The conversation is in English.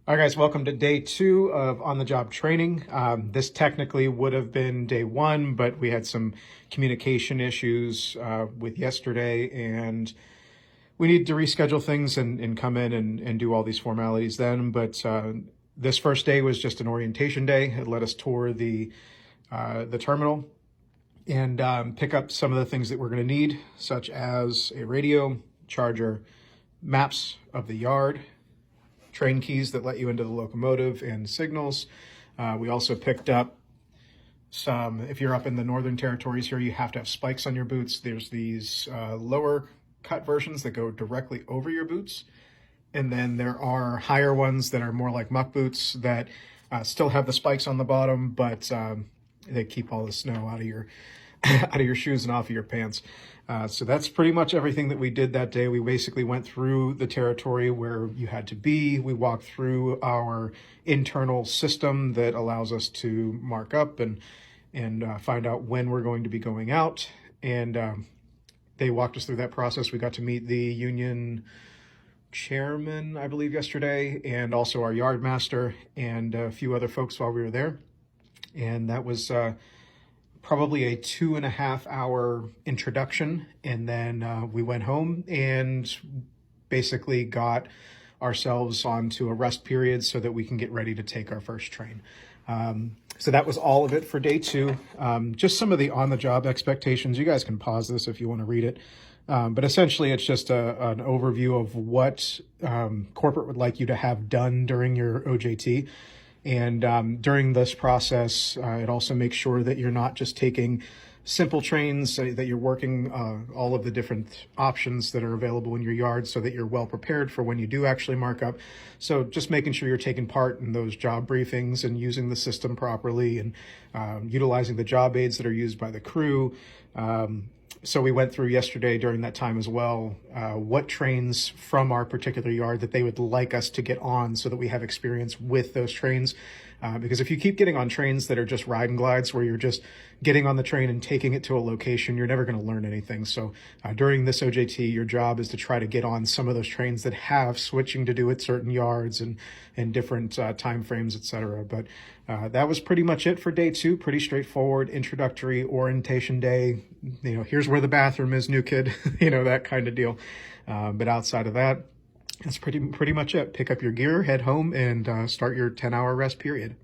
All right, guys, welcome to day 2 of on-the-job training. This technically would have been day 1, but we had some communication issues with yesterday, and we need to reschedule things and come in and do all these formalities then. But this first day was just an orientation day. It let us tour the terminal and pick up some of the things that we're going to need, such as a radio, charger, maps of the yard, train keys that let you into the locomotive, and signals. We also picked up some, if you're up in the northern territories here, you have to have spikes on your boots. There's these lower cut versions that go directly over your boots. And then there are higher ones that are more like muck boots that still have the spikes on the bottom, but they keep all the snow out of your out of your shoes and off of your pants. So that's pretty much everything that we did that day. We basically went through the territory where you had to be. We walked through our internal system that allows us to mark up and find out when we're going to be going out. And they walked us through that process. We got to meet the union chairman, I believe, yesterday, and also our yard master and a few other folks while we were there. And that was probably a 2.5-hour introduction, and then we went home and basically got ourselves onto a rest period so that we can get ready to take our first train. So that was all of it for day 2. Just some of the on-the-job expectations. You guys can pause this if you want to read it. But essentially, it's just an overview of what corporate would like you to have done during your OJT. And during this process, it also makes sure that you're not just taking simple trains, that you're working all of the different options that are available in your yard so that you're well prepared for when you do actually mark up. So just making sure you're taking part in those job briefings and using the system properly and utilizing the job aids that are used by the crew. So we went through yesterday during that time as well, what trains from our particular yard that they would like us to get on so that we have experience with those trains. Because if you keep getting on trains that are just ride and glides where you're just getting on the train and taking it to a location, you're never going to learn anything. So during this OJT, your job is to try to get on some of those trains that have switching to do at certain yards and different time frames, etc. But that was pretty much it for day 2. Pretty straightforward introductory orientation day. You know, here's where the bathroom is, new kid, you know, that kind of deal. But outside of that, that's pretty much it. Pick up your gear, head home, and start your 10-hour rest period.